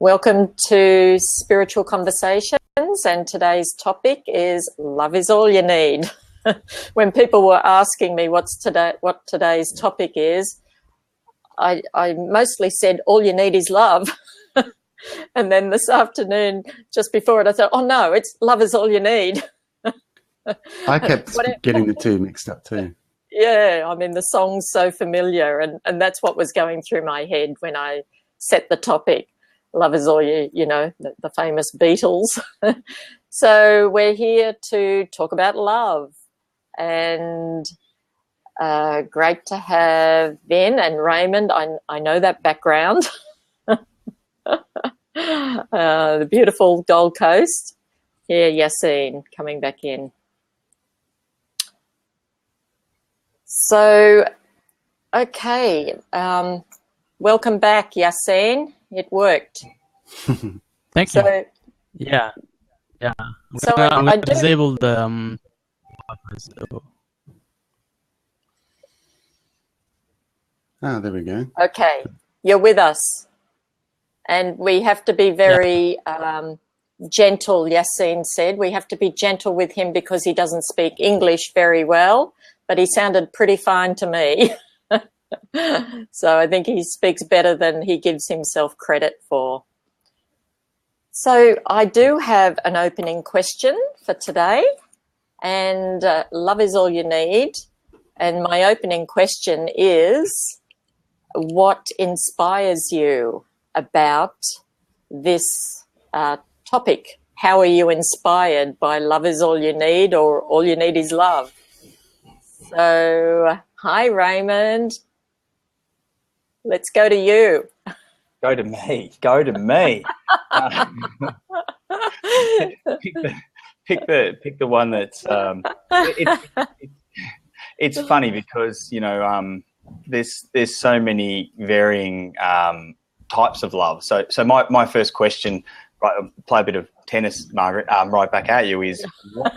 Welcome to Spiritual Conversations, and today's topic is Love is All You Need. When people were asking me what today's topic is, I mostly said all you need is love. And then this afternoon, just before it, I thought, oh no, it's love is all you need. I kept getting the two mixed up too. Yeah, I mean, the song's so familiar, and that's what was going through my head when I set the topic. Love is all you know, the famous Beatles. So we're here to talk about love, and great to have Ben and Raymond. I know that background. The beautiful Gold Coast. Here, Yassine coming back in. So, okay, welcome back, Yassine. It worked. Thank you. Yeah. So I'm I gonna disable the there we go. Okay, you're with us, and we have to be very gentle. Yassine said we have to be gentle with him because he doesn't speak English very well, but he sounded pretty fine to me. So I think he speaks better than he gives himself credit for. So I do have an opening question for today, and love is all you need. And my opening question is, what inspires you about this topic? How are you inspired by love is all you need, or all you need is love? So, hi, Raymond. Let's go to you. Go to me. Go to me. Pick the one that's. It's funny because there's so many varying types of love. So my first question, right, I'll play a bit of tennis, Margaret, right back at you, is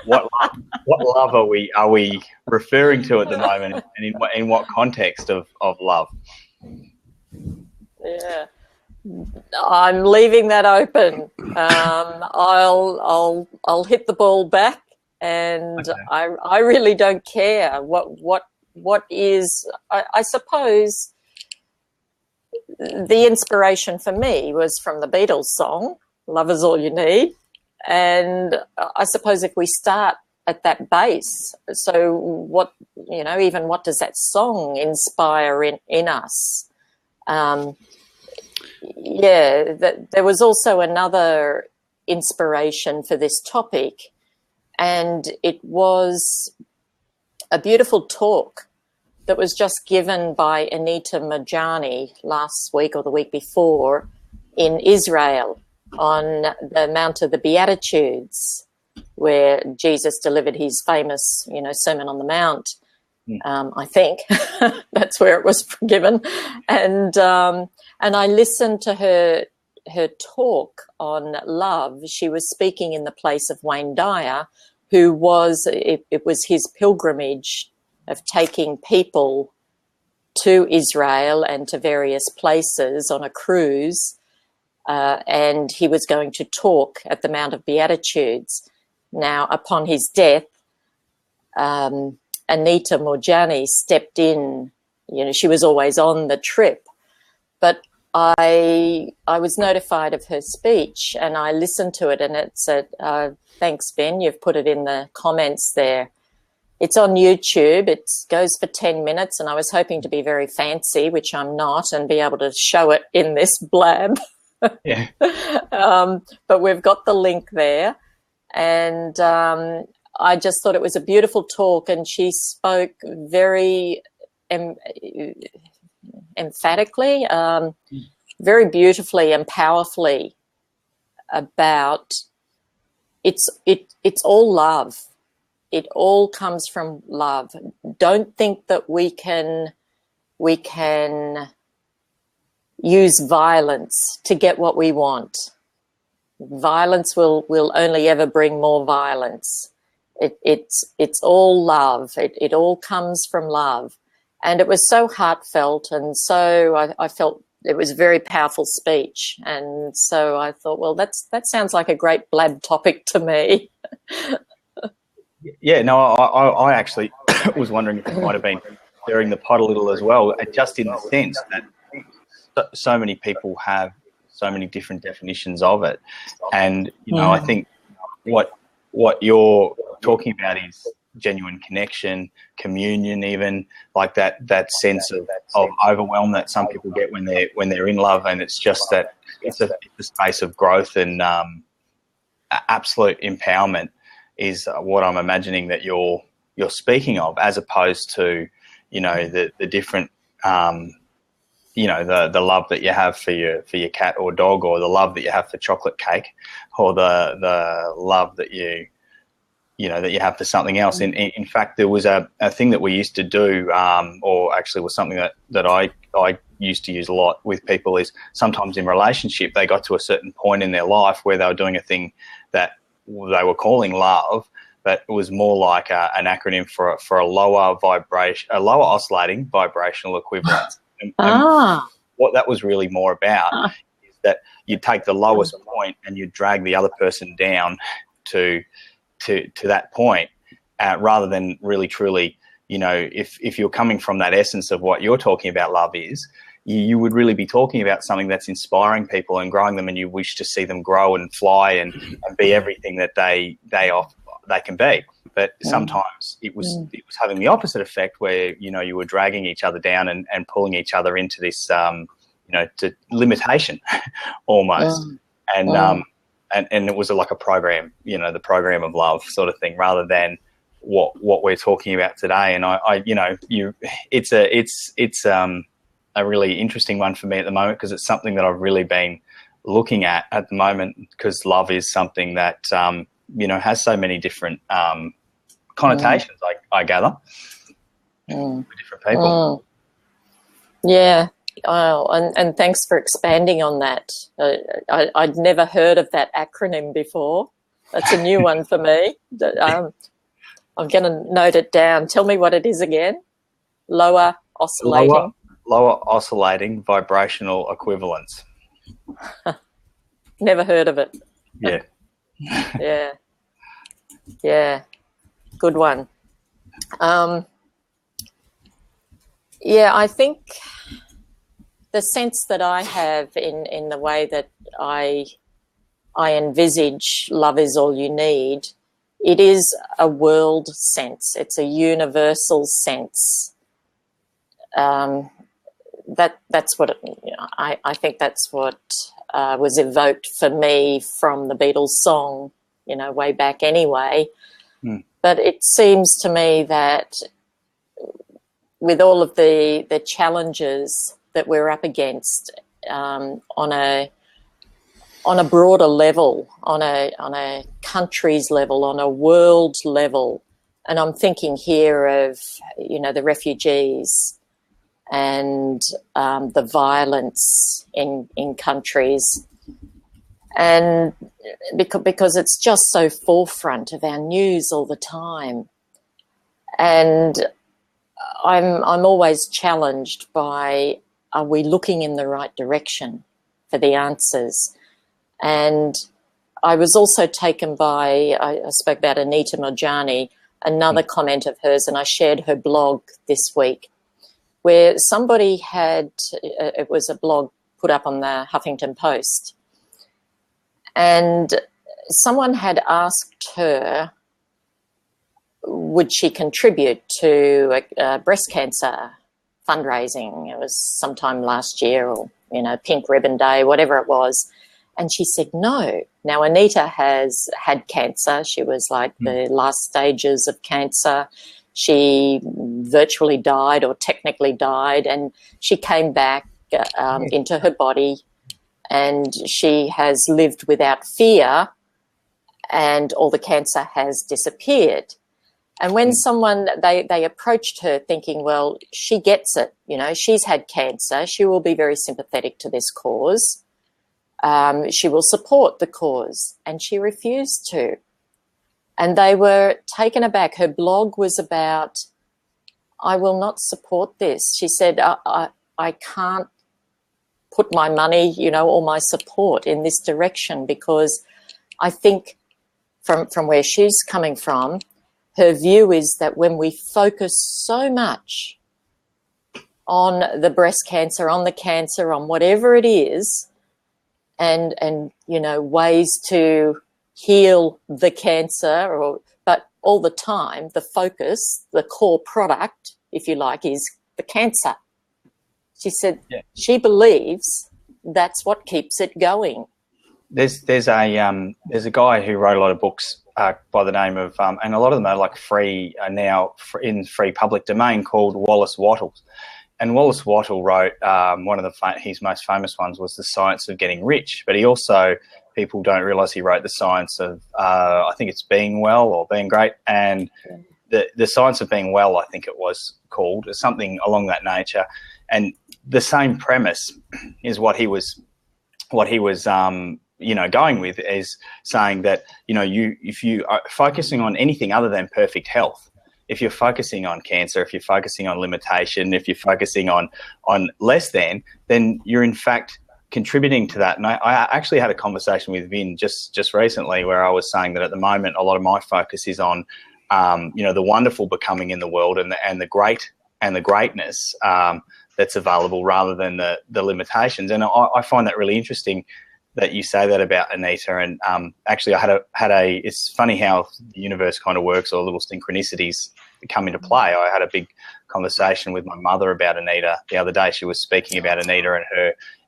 what love are we referring to at the moment, and in what context of love? Yeah, I'm leaving that open. I'll hit the ball back, and okay. I really don't care what is. I suppose the inspiration for me was from the Beatles song "Love Is All You Need," and I suppose if we start at that base, so what does that song inspire in us? There was also another inspiration for this topic, and it was a beautiful talk that was just given by Anita Majani last week or the week before in Israel on the Mount of the Beatitudes, where Jesus delivered his famous, Sermon on the Mount. I think that's where it was given, and I listened to her talk on love. She was speaking in the place of Wayne Dyer, who was it was his pilgrimage of taking people to Israel and to various places on a cruise, and he was going to talk at the Mount of Beatitudes. Now, upon his death, Anita Majani stepped in. She was always on the trip, but I was notified of her speech, and I listened to it, and it said, thanks, Ben, you've put it in the comments there. It's on YouTube. It goes for 10 minutes, and I was hoping to be very fancy, which I'm not, and be able to show it in this blab. Yeah. But we've got the link there, and I just thought it was a beautiful talk, and she spoke very emphatically, very beautifully and powerfully about it's all love. It all comes from love. Don't think that we can use violence to get what we want. Violence will only ever bring more violence. It's all love. It all comes from love. And it was so heartfelt, and so I felt it was a very powerful speech. And so I thought, well, that sounds like a great blab topic to me. Yeah, no, I actually was wondering if it might have been stirring the pot a little as well, just in the sense that so many people have so many different definitions of it. And, you know, I think what you're talking about is genuine connection, communion, even like that sense of overwhelm that some people get when they're in love, and it's just that it's a space of growth and absolute empowerment is what I'm imagining that you're speaking of, as opposed to, you know, the different you know, the love that you have for your cat or dog, or the love that you have for chocolate cake, or the love that you have for something else. In fact, there was a thing that we used to do, or actually was something that I used to use a lot with people, is sometimes in relationship they got to a certain point in their life where they were doing a thing that they were calling love, but it was more like an acronym for a lower oscillating vibrational equivalence. And what that was really more about is that you take the lowest point and you drag the other person down to that point, rather than really truly, you know, if you're coming from that essence of what you're talking about love is, you would really be talking about something that's inspiring people and growing them, and you wish to see them grow and fly and be everything that they can be. But sometimes it was having the opposite effect, where, you know, you were dragging each other down and pulling each other into this, you know, to limitation almost. And it was like a program, you know, the program of love sort of thing, rather than what we're talking about today. And I you know, it's a really interesting one for me at the moment, because it's something that I've really been looking at the moment, because love is something that, you know, has so many different connotations, I gather, for different people. Yeah. Oh, and thanks for expanding on that. I'd never heard of that acronym before. That's a new one for me. I'm going to note it down. Tell me what it is again. Lower oscillating vibrational equivalence. Never heard of it. Yeah. Yeah. Good one. Yeah, I think the sense that I have in the way that I envisage love is all you need, it is a world sense. It's a universal sense. That's what I think that's what was evoked for me from the Beatles song, you know, way back anyway. But it seems to me that with all of the challenges that we're up against, on a broader level, on a country's level, on a world level, and I'm thinking here of, you know, the refugees and the violence in countries, and because it's just so forefront of our news all the time, and I'm always challenged by, are we looking in the right direction for the answers? And I was also taken by, I spoke about Anita Mojani, another comment of hers, and I shared her blog this week, where somebody had, it was a blog put up on the Huffington Post, and someone had asked her, would she contribute to a breast cancer fundraising? It was sometime last year, or, you know, Pink Ribbon Day, whatever it was. And she said no. Now, Anita has had cancer. She was like the last stages of cancer. She virtually died, or technically died, and she came back into her body, and she has lived without fear, and all the cancer has disappeared. And when someone, they approached her thinking, well, she gets it, you know, she's had cancer, she will be very sympathetic to this cause, she will support the cause, and she refused to. And they were taken aback. Her blog was about, I will not support this. She said, I can't put my money, or my support in this direction, because I think from where she's coming from, her view is that when we focus so much on the breast cancer, on the cancer, on whatever it is, and ways to heal the cancer, but all the time the focus, the core product, if you like, is the cancer. She said she believes that's what keeps it going. There's a guy who wrote a lot of books by the name of and a lot of them are like free now in free public domain, called Wallace Wattles. And Wallace Wattle wrote one of his most famous ones was The Science of Getting Rich. But he also, people don't realise he wrote The Science of I think it's Being Well or Being Great, and the Science of Being Well, I think it was called, or something along that nature. And the same premise is what he was going with, is saying that if you are focusing on anything other than perfect health, if you're focusing on cancer, if you're focusing on limitation, if you're focusing on less than, then you're in fact contributing to that. And I actually had a conversation with Vin just recently where I was saying that at the moment a lot of my focus is on the wonderful becoming in the world and the great and the greatness that's available, rather than the limitations. And I find that really interesting that you say that about Anita. And actually, I had a. It's funny how the universe kind of works, or little synchronicities come into play. I had a big conversation with my mother about Anita the other day. She was speaking about Anita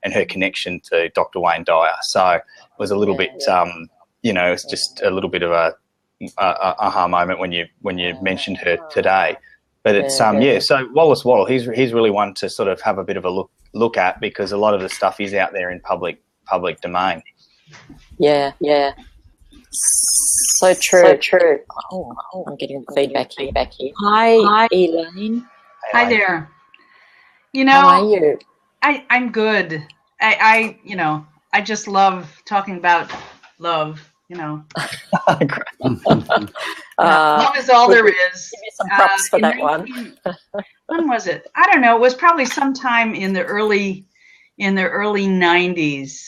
and her connection to Dr. Wayne Dyer. So it was a little bit, it's just a little bit of a aha moment when you mentioned her today. But it's So Wallace Wattle, he's really one to sort of have a bit of a look at, because a lot of the stuff is out there in public domain. Yeah. So true. Oh, I'm getting feedback here. Hi, Elaine. Hi there. How are you? I'm good. I just love talking about love. Love is all there is. Give you some props for that one. When was it? I don't know. It was probably sometime in the early 90s.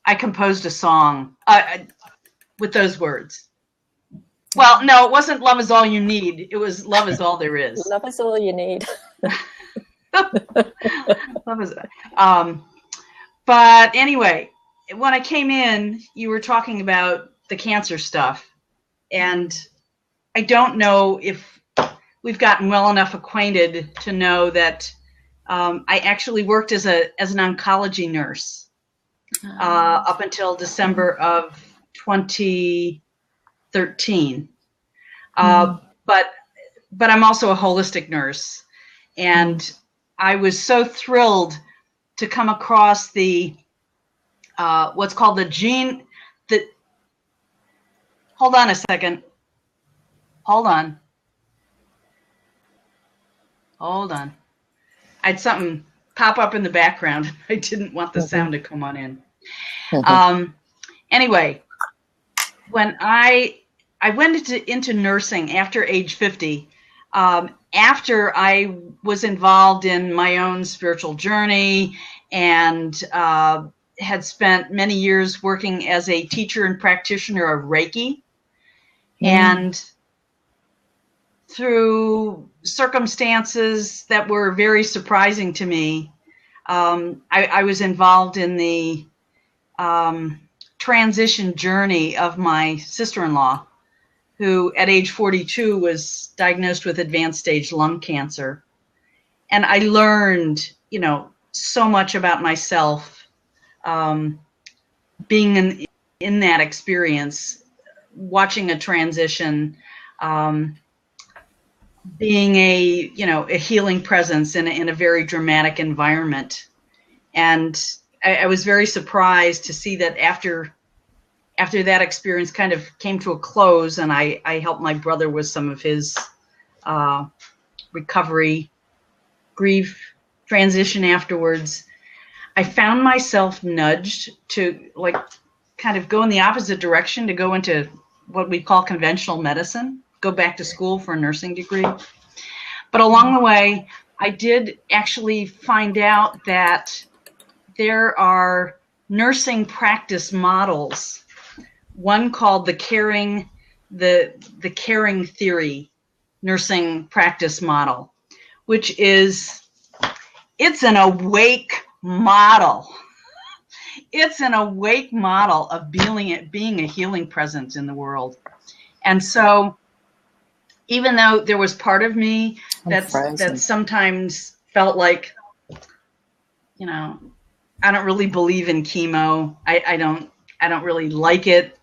I composed a song with those words. Well, no, it wasn't "Love Is All You Need." It was "Love Is All There Is." Love is all you need. Love is. But anyway, when I came in, you were talking about the cancer stuff, and I don't know if we've gotten well enough acquainted to know that I actually worked as an oncology nurse up until December of 2013. But I'm also a holistic nurse, and I was so thrilled to come across the what's called the gene. Hold on a second. Hold on. I had something pop up in the background. I didn't want the sound to come on in. Anyway, when I went into nursing after age 50, after I was involved in my own spiritual journey and had spent many years working as a teacher and practitioner of Reiki, and through circumstances that were very surprising to me, I was involved in the transition journey of my sister-in-law, who at age 42 was diagnosed with advanced stage lung cancer. And I learned, so much about myself being in that experience, watching a transition, being a healing presence in a very dramatic environment. And I was very surprised to see that after that experience kind of came to a close, and I helped my brother with some of his recovery, grief, transition afterwards, I found myself nudged to kind of go in the opposite direction, to go into what we call conventional medicine, go back to school for a nursing degree. But along the way, I did actually find out that there are nursing practice models. One called the caring theory nursing practice model, which is, it's an awake model. It's an awake model of being a healing presence in the world. And so even though there was part of me that sometimes felt like, you know, I don't really believe in chemo. I don't really like it.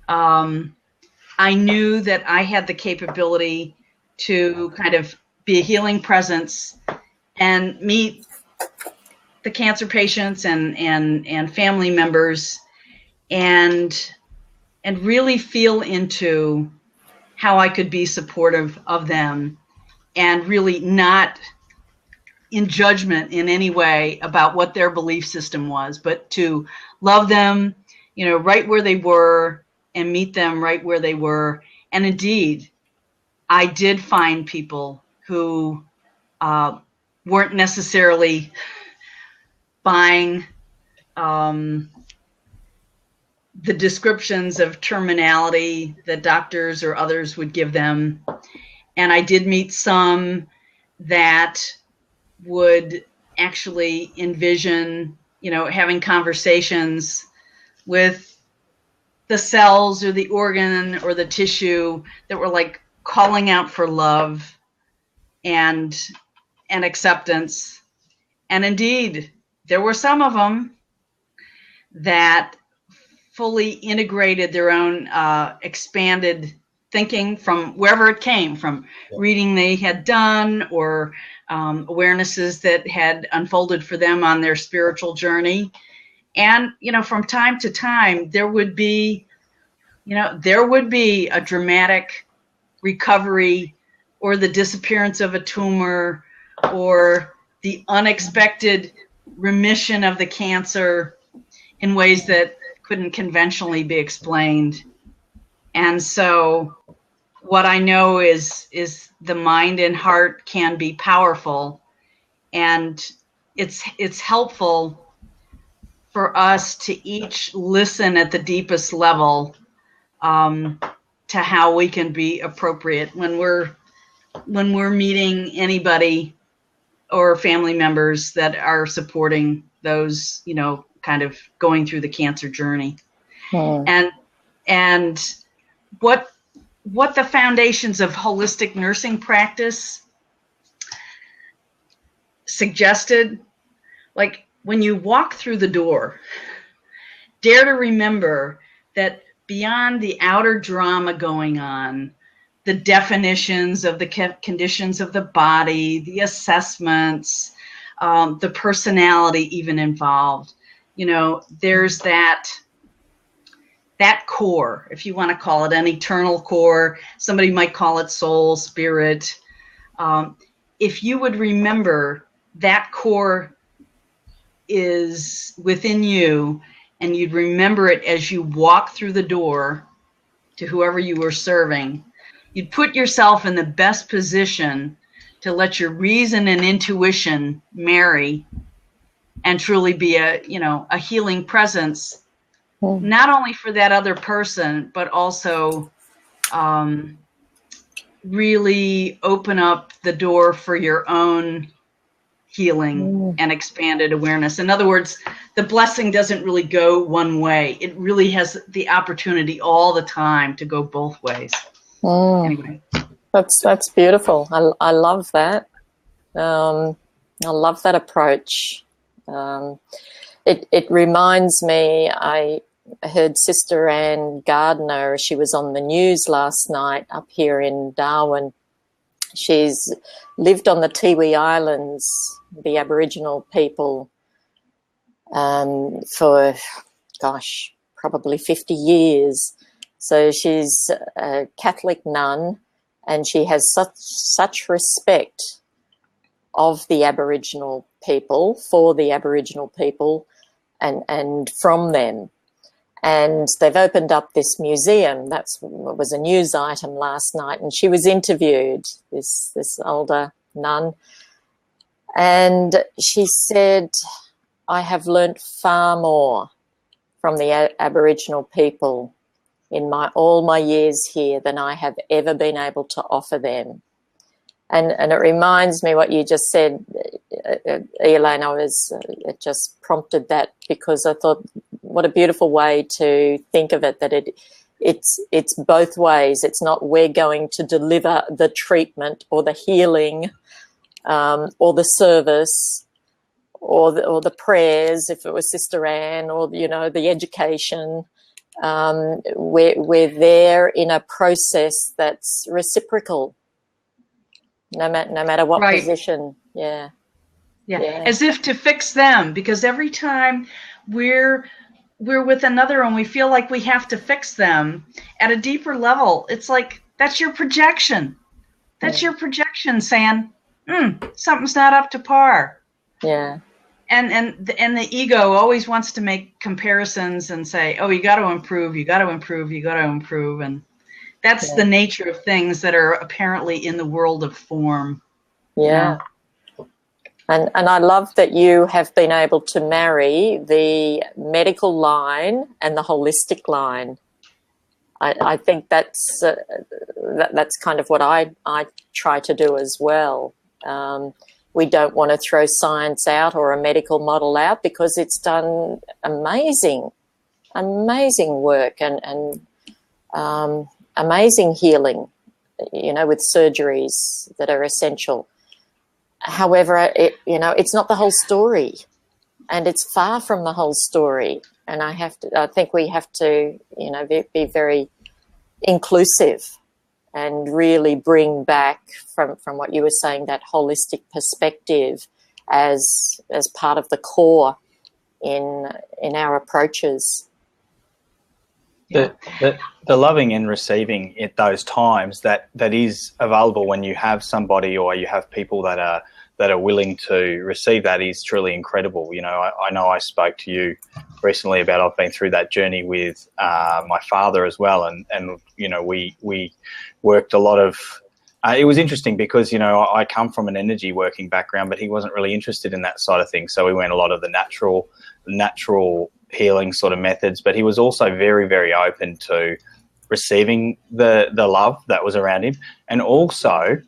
I knew that I had the capability to kind of be a healing presence and meet the cancer patients and family members and really feel into how I could be supportive of them and really not in judgment in any way about what their belief system was, but to love them, you know, right where they were and meet them right where they were. And indeed, I did find people who weren't necessarily buying the descriptions of terminality that doctors or others would give them. And I did meet some that would actually envision, you know, having conversations with the cells or the organ or the tissue that were like calling out for love and acceptance. And indeed, there were some of them that fully integrated their own expanded thinking from wherever it came from, reading they had done or awarenesses that had unfolded for them on their spiritual journey. And, you know, from time to time, there would be a dramatic recovery or the disappearance of a tumor or the unexpected remission of the cancer in ways that couldn't conventionally be explained. And so what I know is the mind and heart can be powerful, and it's helpful for us to each listen at the deepest level to how we can be appropriate when we're meeting anybody or family members that are supporting those, you know, kind of going through the cancer journey. And what the foundations of holistic nursing practice suggested, like when you walk through the door, dare to remember that beyond the outer drama going on, the definitions of the conditions of the body, the assessments, the personality even involved, you know, there's that core, if you want to call it an eternal core. Somebody might call it soul, spirit. If you would remember that core is within you, and you'd remember it as you walk through the door to whoever you were serving, you'd put yourself in the best position to let your reason and intuition marry and truly be a healing presence, not only for that other person, but also really open up the door for your own healing and expanded awareness. In other words, the blessing doesn't really go one way. It really has the opportunity all the time to go both ways. Anyway. That's beautiful. I love that. I love that approach. It reminds me, I heard Sister Anne Gardner, she was on the news last night up here in Darwin. She's lived on the Tiwi Islands, the Aboriginal people, for, gosh, probably 50 years. So she's a Catholic nun, and she has such respect of the Aboriginal people, for the Aboriginal people, and from them. And they've opened up this museum. That was a news item last night, and she was interviewed, this older nun, And she said, I have learnt far more from the Aboriginal people in all my years here than I have ever been able to offer them. And it reminds me what you just said, Elaine. It just prompted that, because I thought, what a beautiful way to think of it, that it's both ways. It's not we're going to deliver the treatment or the healing or the service or the prayers, if it was Sister Anne, or the education. We're there in a process that's reciprocal, no matter what position. Yeah, as if to fix them, because every time we're with another and we feel like we have to fix them at a deeper level, it's like that's your projection. That's your projection saying, something's not up to par. Yeah. And the ego always wants to make comparisons and say, oh, you got to improve, you got to improve, you got to improve. And that's the nature of things that are apparently in the world of form. Yeah. And I love that you have been able to marry the medical line and the holistic line. I think that's kind of what I try to do as well. We don't want to throw science out or a medical model out, because it's done amazing work and amazing healing, with surgeries that are essential. However, it's not the whole story, and it's far from the whole story. And I think we have to, be very inclusive and really bring back from what you were saying, that holistic perspective as part of the core in our approaches. The loving and receiving at those times that is available when you have somebody or you have people that are willing to receive that is truly incredible. I know I spoke to you recently about I've been through that journey with my father as well, and we worked a lot of. It was interesting because I come from an energy working background, but he wasn't really interested in that side of things. So we went a lot of the natural healing sort of methods, but he was also very, very open to receiving the love that was around him, and also.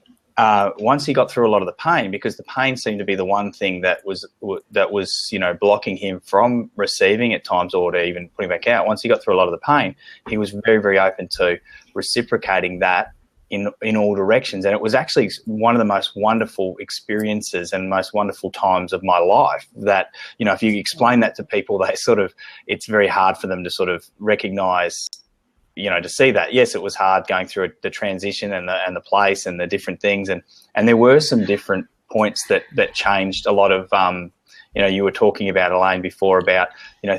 Once he got through a lot of the pain, because the pain seemed to be the one thing that was blocking him from receiving at times, or to even putting back out. Once he got through a lot of the pain, he was very, very open to reciprocating that in all directions. And it was actually one of the most wonderful experiences and most wonderful times of my life. That if you explain that to people, it's very hard for them to sort of recognise. To see that, yes, it was hard going through the transition and the place and the different things, and there were some different points that changed a lot of. You were talking about, Elaine, before about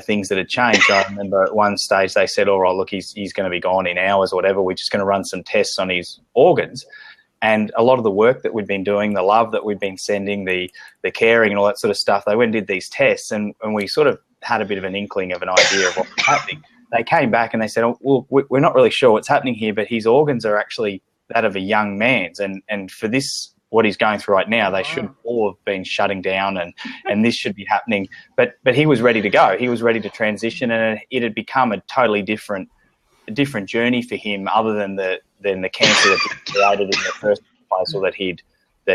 things that had changed. I remember at one stage they said, "All right, look, he's going to be gone in hours or whatever. We're just going to run some tests on his organs." And a lot of the work that we'd been doing, the love that we'd been sending, the caring and all that sort of stuff, they went and did these tests, and we sort of had a bit of an inkling of an idea of what was happening. They came back and they said, "Oh, well, we're not really sure what's happening here, but his organs are actually that of a young man's. And for this, what he's going through right now, they should all have been shutting down and this should be happening." But he was ready to go. He was ready to transition, and it had become a totally different journey for him, other than the cancer that he created in the first place, or that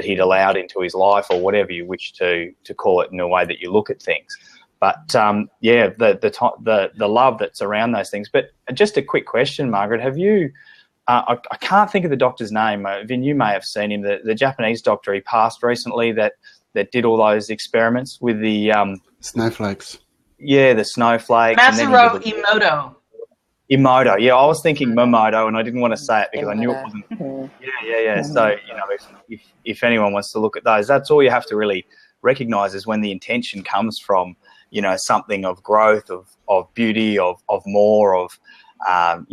he'd allowed into his life, or whatever you wish to call it in a way that you look at things. But the love that's around those things. But just a quick question, Margaret, have you? I can't think of the doctor's name. Vin, you may have seen him. The Japanese doctor, he passed recently. That did all those experiments with the snowflakes. Yeah, the snakes. Masaru Emoto. Emoto. Yeah, I was thinking Momoto, and I didn't want to say it because I knew it wasn't. Yeah. So if anyone wants to look at those, that's all you have to really recognise, is when the intention comes from. Something of growth, of beauty, of more, of of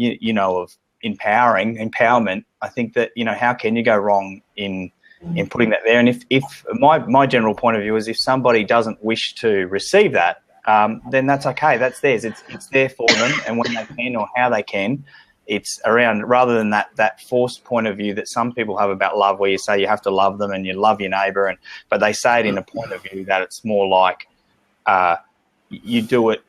empowerment. I think that how can you go wrong in putting that there? And if my general point of view is, if somebody doesn't wish to receive that, then that's okay. That's theirs. It's there for them, and when they can or how they can, it's around, rather than that forced point of view that some people have about love, where you say you have to love them and you love your neighbour, but they say it in a point of view that it's more like you do it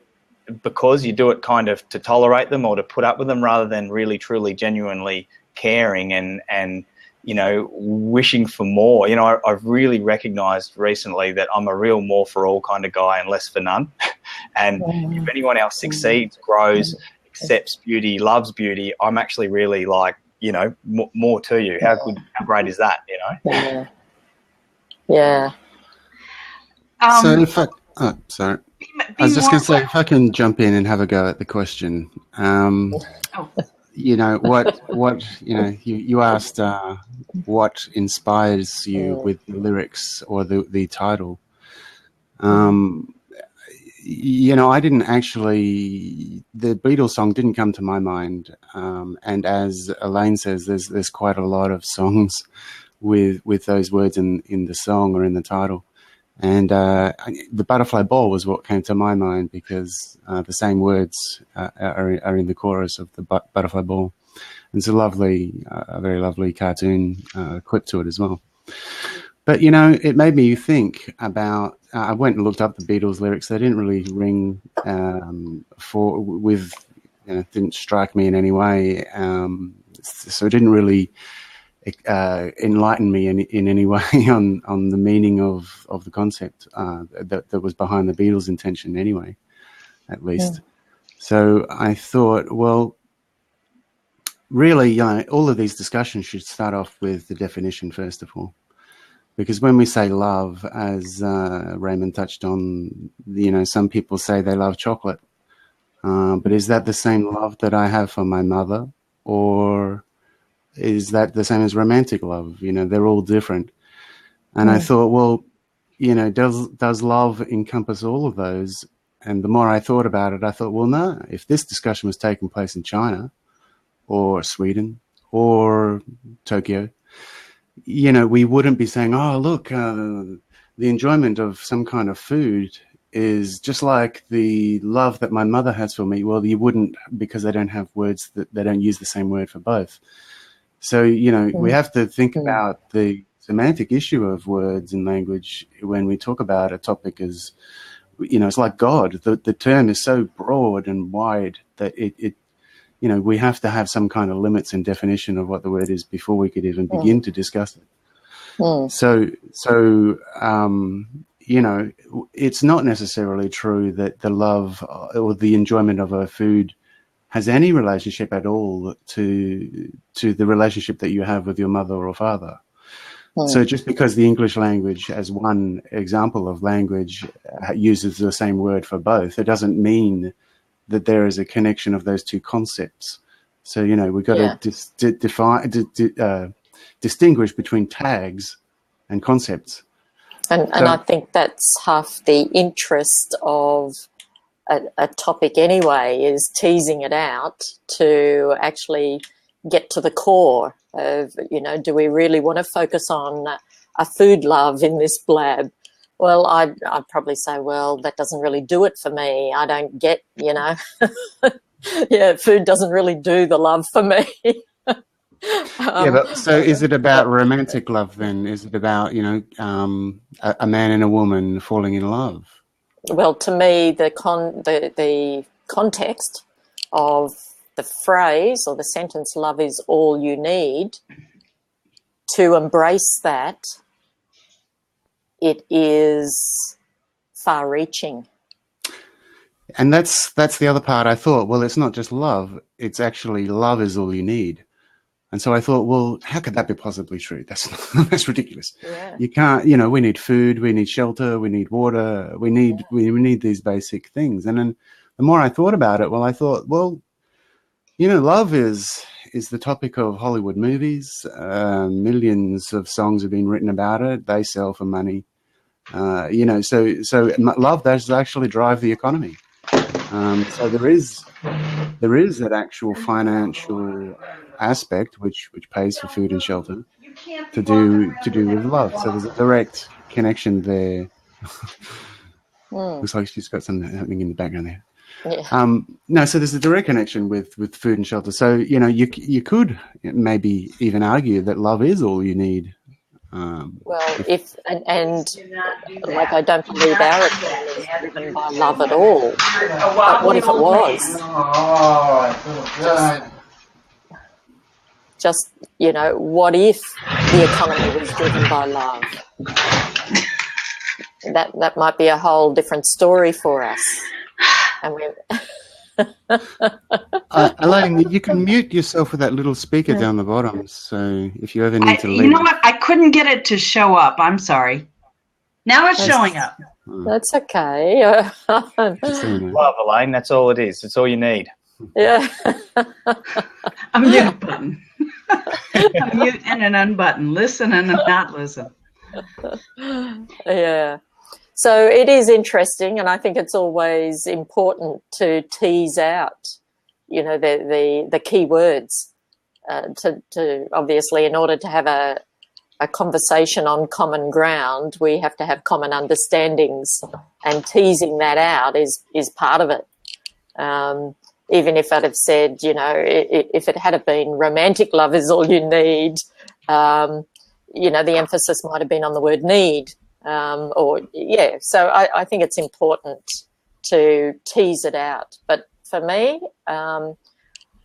because you do it kind of to tolerate them or to put up with them, rather than really, truly, genuinely caring and wishing for more. I've really recognised recently that I'm a real more for all kind of guy and less for none. And if anyone else succeeds, grows, accepts beauty, loves beauty, I'm actually really like, more to you. How great is that, Yeah. So if I, sorry. I was just going to say, if I can jump in and have a go at the question, you asked what inspires you with the lyrics or the title. I didn't actually, the Beatles song didn't come to my mind. And as Elaine says, there's quite a lot of songs with those words in the song or in the title. And the Butterfly Ball was what came to my mind, because the same words are in the chorus of the Butterfly Ball. And it's a very lovely cartoon clip to it as well. But, it made me think about, I went and looked up the Beatles lyrics. They didn't really ring didn't strike me in any way. So it didn't really enlighten me in any way on the meaning of the concept that was behind the Beatles' intention anyway, at least. Yeah. So I thought, well, really, all of these discussions should start off with the definition first of all. Because when we say love, as Raymond touched on, some people say they love chocolate. But is that the same love that I have for my mother? Or is that the same as romantic love? They're all different. And I thought, well, does love encompass all of those? And the more I thought about it, I thought, well, no. If this discussion was taking place in China or Sweden or Tokyo, we wouldn't be saying, oh, look, the enjoyment of some kind of food is just like the love that my mother has for me. Well, you wouldn't, because they don't have words, that they don't use the same word for both. So, we have to think about the semantic issue of words and language when we talk about a topic as, it's like God. The term is so broad and wide that it we have to have some kind of limits and definition of what the word is before we could even begin to discuss it. So, it's not necessarily true that the love or the enjoyment of a food has any relationship at all to the relationship that you have with your mother or father. So just because the English language, as one example of language, uses the same word for both, it doesn't mean that there is a connection of those two concepts. So, we've got to distinguish between tags and concepts. And I think that's half the interest of a topic anyway, is teasing it out to actually get to the core of, do we really want to focus on a food love in this blab? Well, I'd probably say, well, that doesn't really do it for me. I don't get, food doesn't really do the love for me. But so is it about romantic love then? Is it about, a man and a woman falling in love? Well, to me, the context of the phrase or the sentence, love is all you need, to embrace that, it is far-reaching. And that's the other part. I thought, well, it's not just love. It's actually love is all you need. And so I thought, well, how could that be possibly true? That's ridiculous. Yeah. You can't, we need food, we need shelter, we need water, we need these basic things. And then the more I thought about it, I thought, well, love is the topic of Hollywood movies. Millions of songs have been written about it. They sell for money. So love does actually drive the economy. So there is that actual financial aspect which pays for food and shelter to do with love. So there's a direct connection there. Looks like she's got something happening in the background there. Yeah. No, so there's a direct connection with food and shelter. So, you could maybe even argue that love is all you need. Well, like I don't believe our economy is driven by love at all. But what if it was? Just what if the economy was driven by love? That might be a whole different story for us. And Elaine, you can mute yourself with that little speaker down the bottom. So if you ever need to leave. You know what? I couldn't get it to show up. I'm sorry. Now it's showing up. That's okay. Love, Elaine. That's all it is. It's all you need. Yeah. A mute button. A mute and an unbutton. Listen and not listen. Yeah. So it is interesting, and I think it's always important to tease out, the key words to obviously, in order to have a conversation on common ground, we have to have common understandings, and teasing that out is part of it. Even if I'd have said, if it had been romantic love is all you need, the emphasis might have been on the word need. So I think it's important to tease it out. But for me,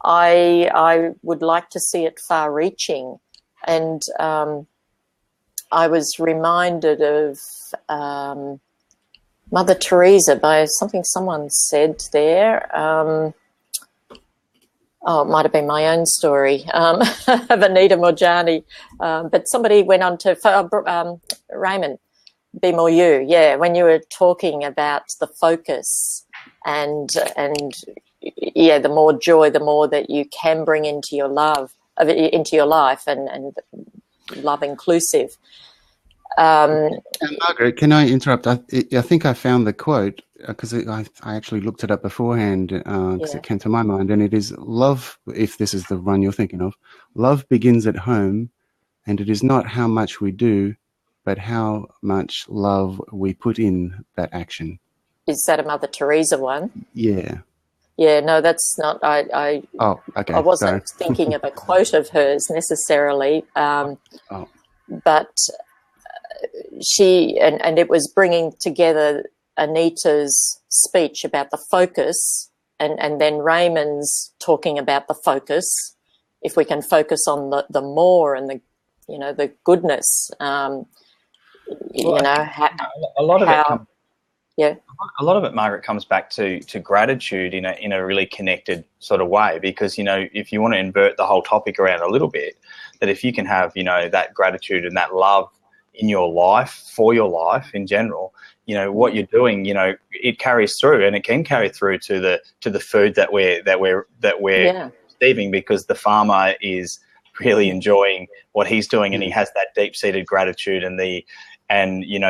I would like to see it far-reaching. And I was reminded of Mother Teresa by something someone said there. It might have been my own story of Anita Morjani. But somebody went on to Raymond. Be more you, when you were talking about the focus and the more joy, the more that you can bring into your life and love inclusive. Margaret, can I interrupt? I think I found the quote because I actually looked it up beforehand because it came to my mind, and it is love, if this is the one you're thinking of, love begins at home, and it is not how much we do, but how much love we put in that action. Is that a Mother Teresa one? Yeah. Yeah, no, that's not. Okay. I wasn't thinking of a quote of hers necessarily, but she and it was bringing together Anita's speech about the focus, and then Raymond's talking about the focus. If we can focus on the more and the goodness. A lot of it, Margaret, comes back to gratitude in a really connected sort of way, because if you want to invert the whole topic around a little bit, that if you can have that gratitude and that love in your life, for your life in general, what you're doing, it carries through, and it can carry through to the food that we're receiving, because the farmer is really enjoying what he's doing, and he has that deep-seated gratitude, and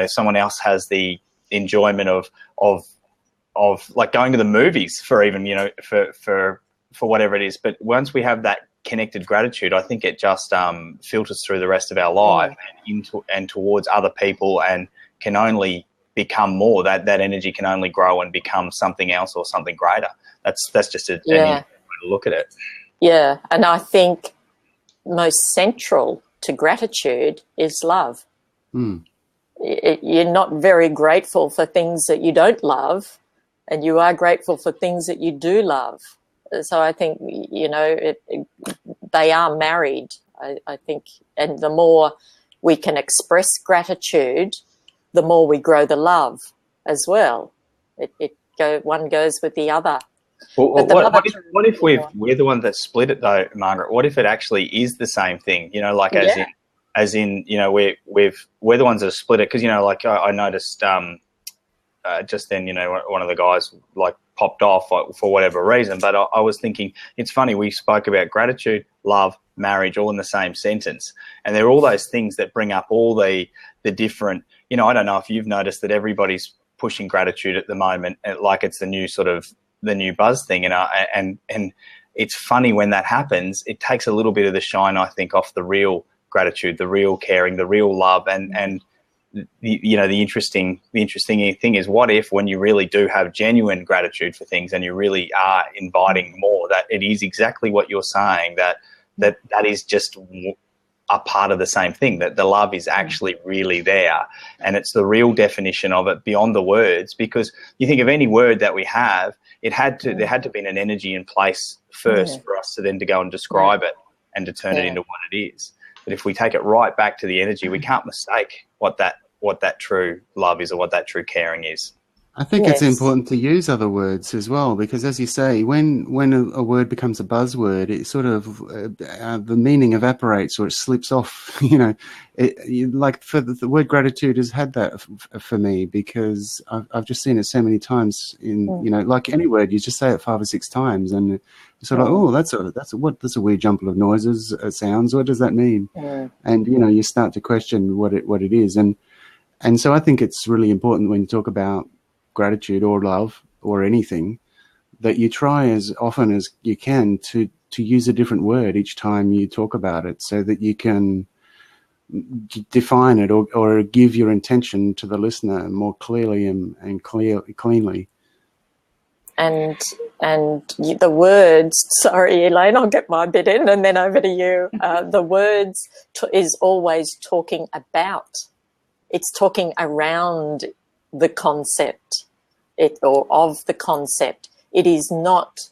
someone else has the enjoyment of like going to the movies for even for whatever it is. But once we have that connected gratitude, I think it just filters through the rest of our life and towards other people, and can only become more. That energy can only grow and become something else or something greater. That's just an easy way to look at it. Yeah, and I think most central to gratitude is love. You're not very grateful for things that you don't love, and you are grateful for things that you do love. So I think, they are married, I think. And the more we can express gratitude, the more we grow the love as well. One goes with the other. Well, what if we're the one that split it though, Margaret? What if it actually is the same thing? As in, we're the ones that split it, because I noticed just then, one of the guys popped off for whatever reason. But I was thinking, it's funny, we spoke about gratitude, love, marriage, all in the same sentence, and there are all those things that bring up all the different. I don't know if you've noticed that everybody's pushing gratitude at the moment, like it's the new buzz thing, and it's funny when that happens. It takes a little bit of the shine, I think, off the real gratitude, the real caring, the real love, and the interesting thing is, what if when you really do have genuine gratitude for things and you really are inviting more, that it is exactly what you're saying, that is just a part of the same thing, that the love is actually really there, and it's the real definition of it beyond the words. Because you think of any word that we have, there had to be an energy in place first for us to then to go and describe it and to turn it into what it is. But if we take it right back to the energy, we can't mistake what that true love is or what that true caring is. I think it's important to use other words as well, because as you say, when a word becomes a buzzword, it sort of the meaning evaporates or it slips off. Like for the word gratitude has had that for me, because I've just seen it so many times in like any word, you just say it 5 or 6 times and it's sort of like, oh, that's a weird jumble of noises, sounds. What does that mean? And you start to question what it is, and so I think it's really important when you talk about gratitude or love or anything, that you try as often as you can to use a different word each time you talk about it, so that you can define it or give your intention to the listener more clearly and cleanly. And the words, sorry, Elaine, I'll get my bit in and then over to you. The words is always talking about. It's talking around the concept or of the concept. It is not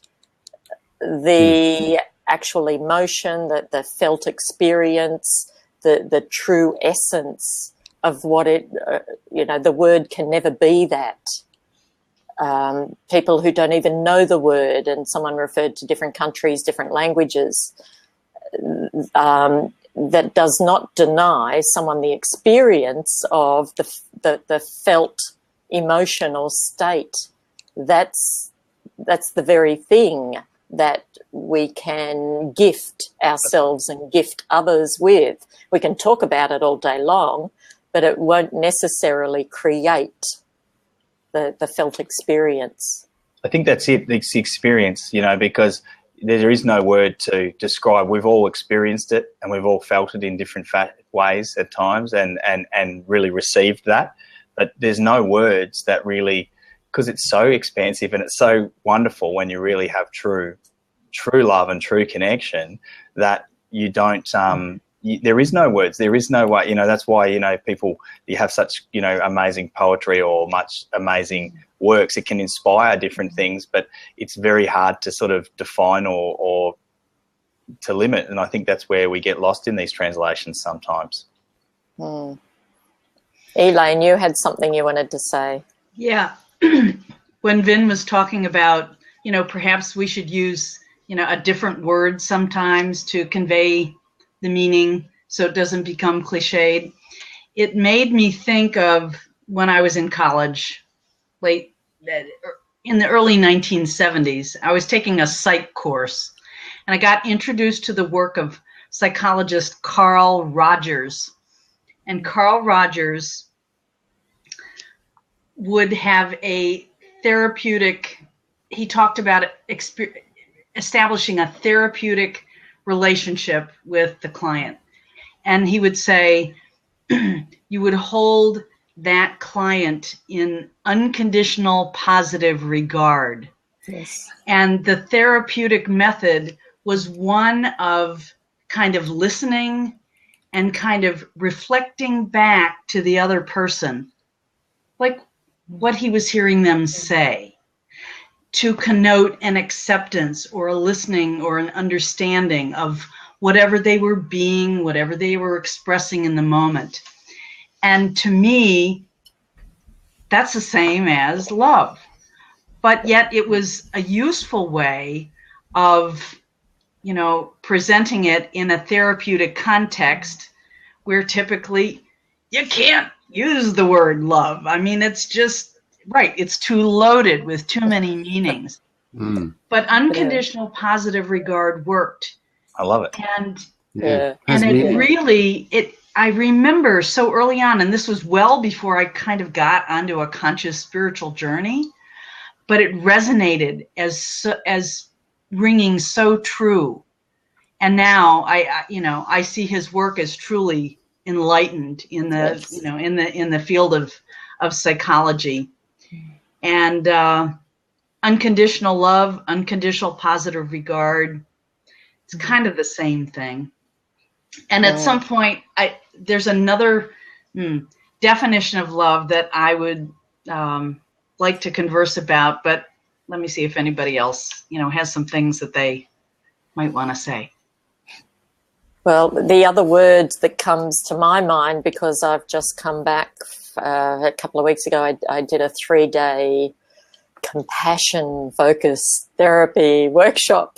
the actual emotion, the felt experience, the true essence of what it, the word can never be that. People who don't even know the word, and someone referred to different countries, different languages, that does not deny someone the experience of the felt emotional state. That's the very thing that we can gift ourselves and gift others with. We can talk about it all day long, but it won't necessarily create the felt experience. I think that's it, it's the experience, because there is no word to describe. We've all experienced it and we've all felt it in different ways at times and really received that. But there's no words that really, because it's so expansive and it's so wonderful when you really have true love and true connection, that you don't, there is no words. There is no way, that's why, people, you have such, amazing poetry or much amazing works. It can inspire different things, but it's very hard to sort of define or to limit. And I think that's where we get lost in these translations sometimes. Elaine, you had something you wanted to say. Yeah. When Vin was talking about, perhaps we should use, a different word sometimes to convey the meaning so it doesn't become cliched. It made me think of when I was in college, in the early 1970s. I was taking a psych course, and I got introduced to the work of psychologist Carl Rogers. And Carl Rogers would have a therapeutic, he talked about establishing a therapeutic relationship with the client. And he would say, you would hold that client in unconditional positive regard. Yes. And the therapeutic method was one of kind of listening and kind of reflecting back to the other person, like what he was hearing them say, to connote an acceptance or a listening or an understanding of whatever they were being, whatever they were expressing in the moment. And to me, that's the same as love. But yet it was a useful way of, presenting it in a therapeutic context where typically you can't use the word love. I mean, it's just, right, it's too loaded with too many meanings. But unconditional positive regard worked. I love it. And it really, I remember so early on, and this was well before I kind of got onto a conscious spiritual journey, but it resonated as ringing so true. And now I see his work as truly enlightened in the Yes. in the field of psychology. And unconditional love, unconditional positive regard, it's kind of the same thing. And at some point, there's another definition of love that I would like to converse about, but let me see if anybody else, has some things that they might want to say. Well, the other word that comes to my mind, because I've just come back a couple of weeks ago, I did a 3-day compassion-focused therapy workshop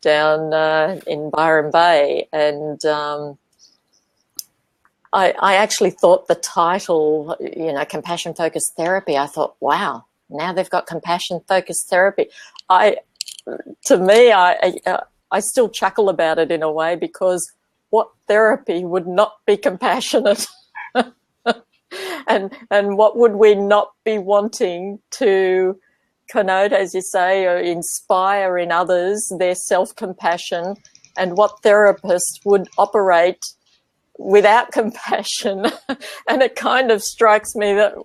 down in Byron Bay, and I actually thought the title, compassion-focused therapy, I thought, wow, now they've got compassion-focused therapy. I still chuckle about it in a way, because what therapy would not be compassionate? and what would we not be wanting to connote, as you say, or inspire in others their self-compassion, and what therapist would operate without compassion? And it kind of strikes me that,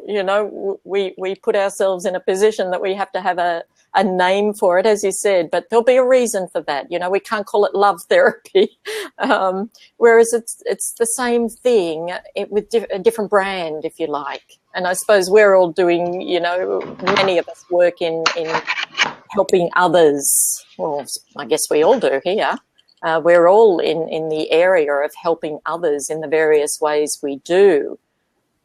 we put ourselves in a position that we have to have a name for it, as you said, but there'll be a reason for that. We can't call it love therapy, whereas it's the same thing with a different brand, if you like. And I suppose we're all doing, many of us work in helping others. Well, I guess we all do here. We're all in the area of helping others in the various ways we do.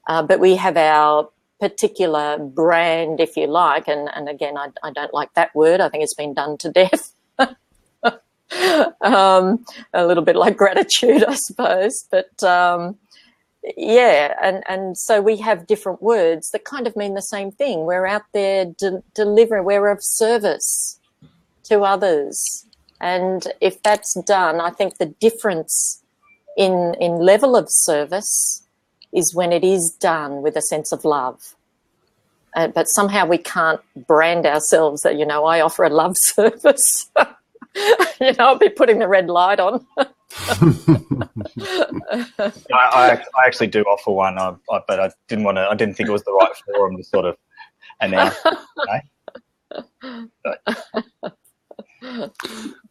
But we have our particular brand, if you like, and again, I don't like that word. I think it's been done to death. A little bit like gratitude, I suppose. But and so we have different words that kind of mean the same thing. We're out there delivering, we're of service to others. And if that's done, I think the difference in level of service is when it is done with a sense of love. But somehow we can't brand ourselves that, I offer a love service. I'll be putting the red light on. I actually do offer one, but I didn't want to. I didn't think it was the right forum to sort of announce.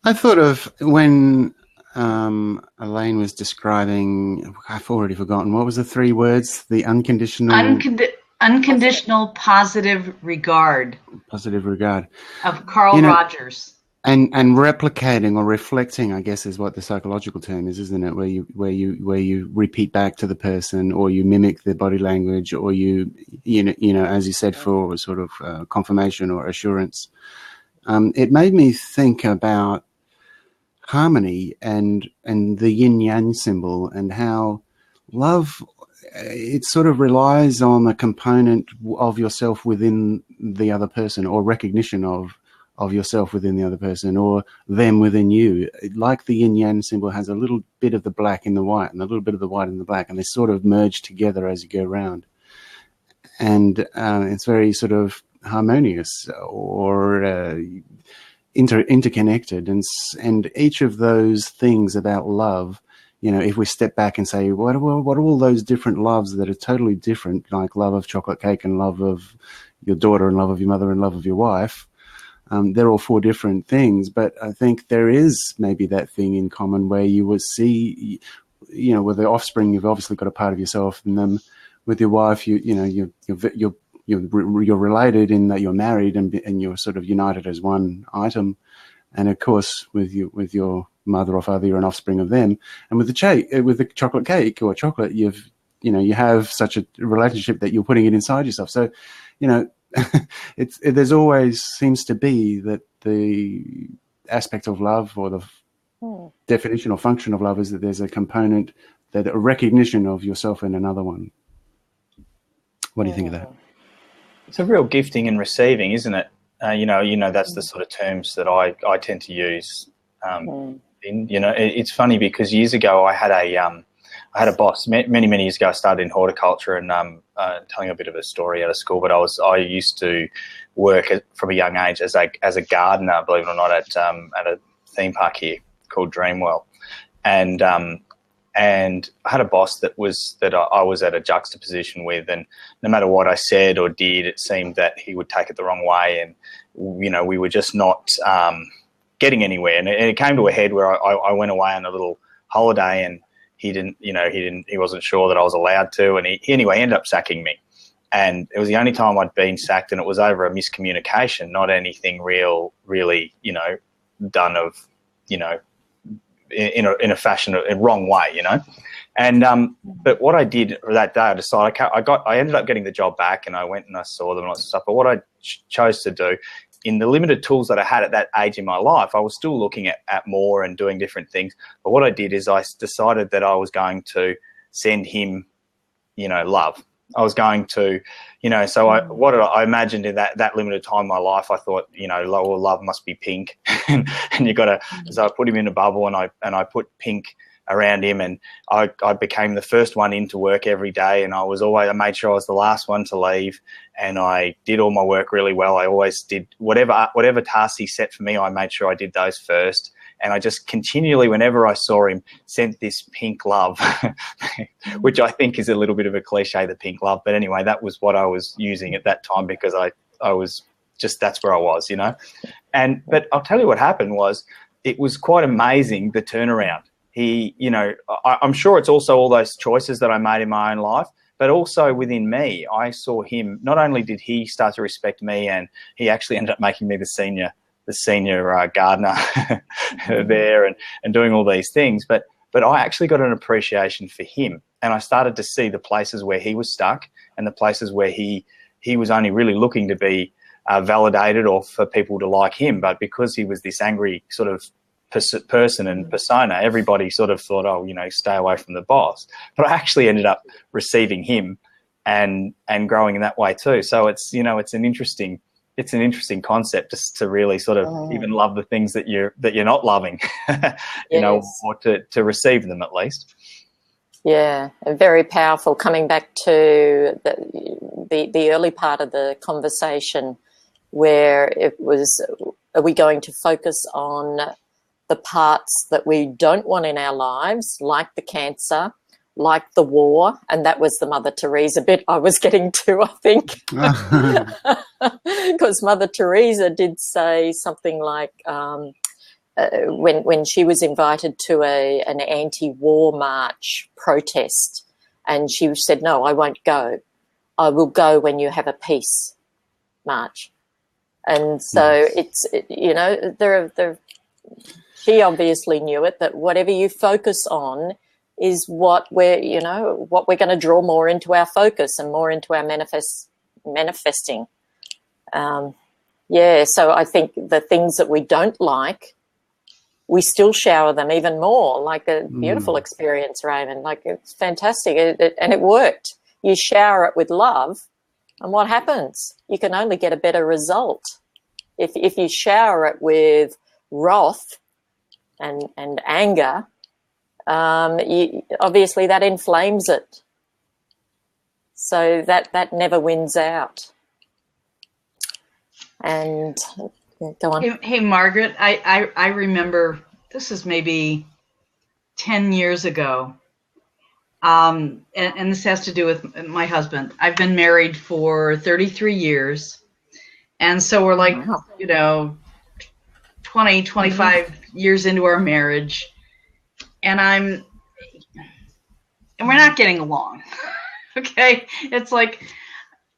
I thought of when Elaine was describing, I've already forgotten, what was the 3 words? The unconditional positive regard. Positive regard. Of Carl Rogers. And replicating or reflecting, I guess, is what the psychological term is, isn't it? Where you repeat back to the person, or you mimic their body language, or you as you said, for sort of confirmation or assurance. It made me think about harmony and the yin yang symbol, and how love, it sort of relies on a component of yourself within the other person, or recognition of yourself within the other person, or them within you. Like the yin yang symbol has a little bit of the black in the white, and a little bit of the white in the black, and they sort of merge together as you go around. And it's very sort of harmonious, or interconnected, and each of those things about love, if we step back and say, what are all those different loves that are totally different, like love of chocolate cake and love of your daughter and love of your mother and love of your wife, they're all 4 different things, but I think there is maybe that thing in common where you would see, with the offspring, you've obviously got a part of yourself in them. With your wife, you're related in that you're married and you're sort of united as one item. And of course, with your mother or father, you're an offspring of them. And with the chocolate cake or chocolate, you have such a relationship that you're putting it inside yourself. So, there's always seems to be that the aspect of love, or the definition or function of love, is that there's a component, that a recognition of yourself in another one. What do you think of that? It's a real gifting and receiving, isn't it? That's the sort of terms that I tend to use. It's funny because years ago I had a boss many years ago. I started in horticulture, and telling a bit of a story out of school. But I used to work from a young age as a gardener, believe it or not, at a theme park here called Dreamwell, and And I had a boss that I was at a juxtaposition with, and no matter what I said or did, it seemed that he would take it the wrong way, and we were just not getting anywhere. And it came to a head where I went away on a little holiday, and he wasn't sure that I was allowed to, and he ended up sacking me. And it was the only time I'd been sacked, and it was over a miscommunication, not anything really, done of, in a fashion, in a wrong way, And but what I did that day, I decided I ended up getting the job back, and I went and I saw them and lots of stuff. But what I chose to do, in the limited tools that I had at that age in my life, I was still looking at more and doing different things. But what I did is I decided that I was going to send him, love. I was going to, so I imagined in that limited time in my life, I thought, love must be pink, and you got to. So I put him in a bubble, and I put pink around him, and I became the first one into work every day, and I made sure I was the last one to leave, and I did all my work really well. I always did whatever tasks he set for me, I made sure I did those first. And I just continually, whenever I saw him, sent this pink love, which I think is a little bit of a cliche, the pink love. But anyway, that was what I was using at that time, because I was just, that's where I was, But I'll tell you what happened was, it was quite amazing, the turnaround. He, I'm sure it's also all those choices that I made in my own life, but also within me, I saw him, not only did he start to respect me, and he actually ended up making me the senior gardener there, and doing all these things, but I actually got an appreciation for him, and I started to see the places where he was stuck, and the places where he was only really looking to be validated, or for people to like him. But because he was this angry sort of person and persona, everybody sort of thought, stay away from the boss. But I actually ended up receiving him and growing in that way too. So it's an interesting concept, just to really sort of even love the things that you're not loving, or to receive them at least. Yeah, very powerful. Coming back to the early part of the conversation, where it was, are we going to focus on the parts that we don't want in our lives, like the cancer, like the war? And that was the Mother Teresa bit I was getting to, I think. Because Mother Teresa did say something like, when she was invited to an anti-war march protest, and she said, "No, I won't go. I will go when you have a peace march." And so she obviously knew it, that whatever you focus on is what we're going to draw more into our focus and more into our manifesting. So I think the things that we don't like, we still shower them even more, like a beautiful experience, Raymond. Like, it's fantastic, and it worked. You shower it with love, and what happens? You can only get a better result. If you shower it with wrath and anger, obviously that inflames it. So that never wins out. And go on. Hey, Margaret, I remember, this is maybe 10 years ago, and this has to do with my husband. I've been married for 33 years, and so we're like, 20, 25 years into our marriage, and we're not getting along. Okay? It's like,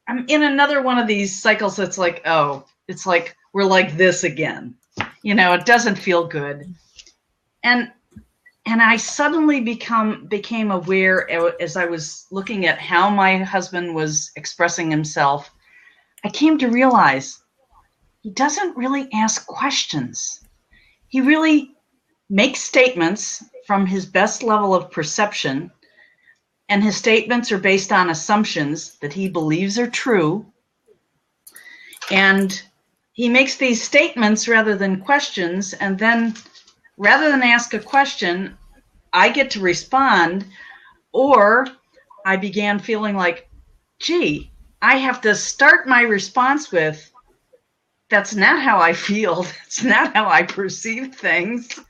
I'm in another one of these cycles that's like, it's like we're like this again. It doesn't feel good. And I suddenly became aware, as I was looking at how my husband was expressing himself, I came to realize he doesn't really ask questions. He really makes statements from his best level of perception, and his statements are based on assumptions that he believes are true. And he makes these statements rather than questions, and then rather than ask a question, I get to respond, or I began feeling like, gee, I have to start my response with, that's not how I feel. That's not how I perceive things.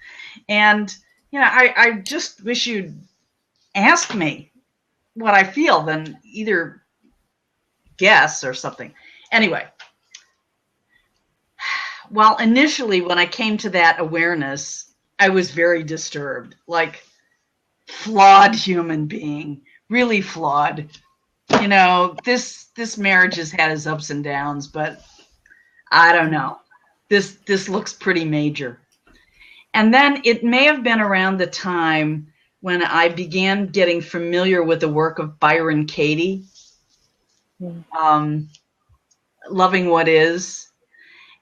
And, I just wish you'd ask me what I feel than either guess or something. Anyway, well, initially when I came to that awareness, I was very disturbed, like flawed human being, really flawed. You know, this marriage has had its ups and downs, but I don't know. This looks pretty major. And then it may have been around the time when I began getting familiar with the work of Byron Katie, Loving What Is,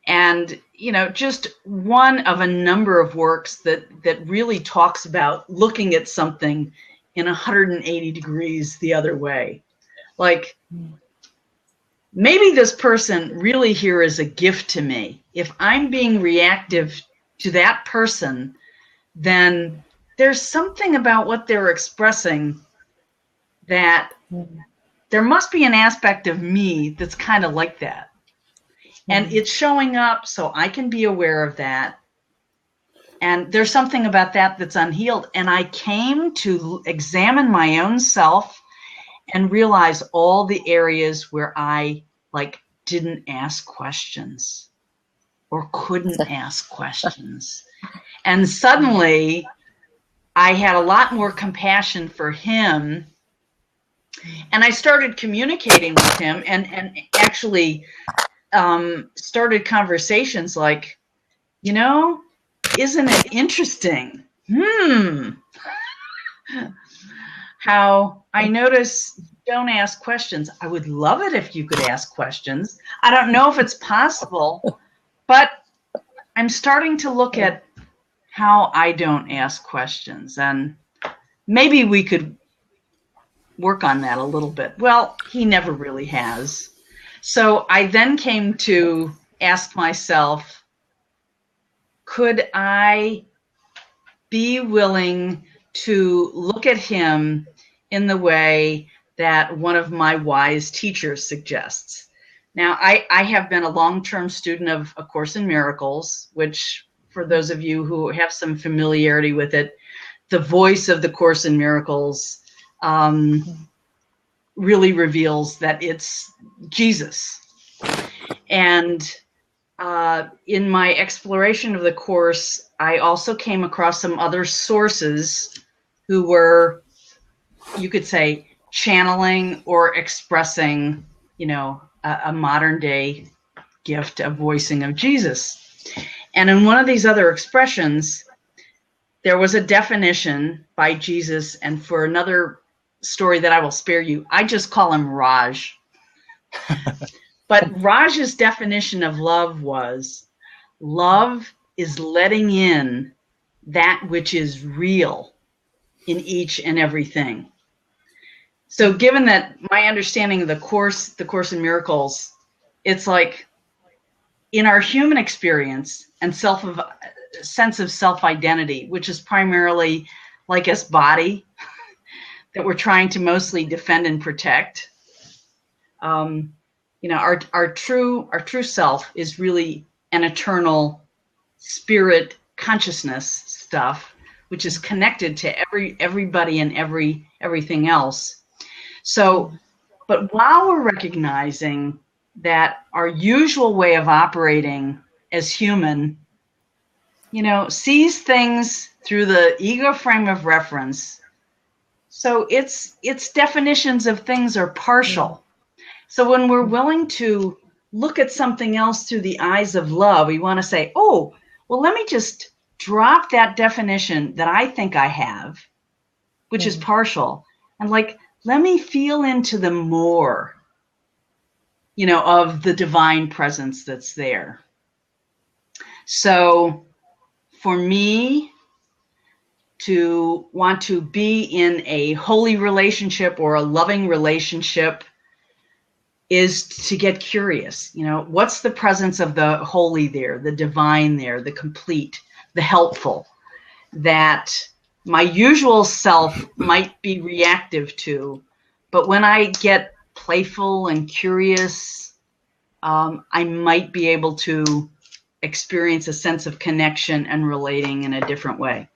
and, you know, just one of a number of works that really talks about looking at something in 180 degrees the other way. Like, maybe this person really here is a gift to me. If I'm being reactive to that person, then there's something about what they're expressing that there must be an aspect of me that's kind of like that. And it's showing up, so I can be aware of that. And there's something about that that's unhealed. And I came to examine my own self and realize all the areas where I didn't ask questions or couldn't ask questions. And suddenly I had a lot more compassion for him. And I started communicating with him and actually started conversations like, you know, isn't it interesting? How I notice you don't ask questions. I would love it if you could ask questions. I don't know if it's possible, but I'm starting to look at how I don't ask questions, and maybe we could work on that a little bit. Well, he never really has. So I then came to ask myself, could I be willing to look at him in the way that one of my wise teachers suggests? Now, I have been a long-term student of A Course in Miracles, which, for those of you who have some familiarity with it, the voice of the Course in Miracles really reveals that it's Jesus. And in my exploration of the Course, I also came across some other sources who were, you could say, channeling or expressing, you know, a modern day gift of voicing of Jesus. And in one of these other expressions, there was a definition by Jesus, and for another story that I will spare you, I just call him Raj. But Raj's definition of love was, love is letting in that which is real in each and everything. So given that my understanding of the Course in Miracles, it's like in our human experience and sense of self-identity, which is primarily like this body that we're trying to mostly defend and protect. You know, our true self is really an eternal spirit consciousness stuff, which is connected to everybody and everything else. So, but while we're recognizing that our usual way of operating as human, you know, sees things through the ego frame of reference, so its definitions of things are partial. So when we're willing to look at something else through the eyes of love, we want to say, oh, well, let me just drop that definition that I think I have, which is partial, and let me feel into the more, you know, of the divine presence that's there. So for me to want to be in a holy relationship or a loving relationship is to get curious. You know, what's the presence of the holy there, the divine there, the complete, the helpful, that my usual self might be reactive to, but when I get playful and curious, I might be able to experience a sense of connection and relating in a different way.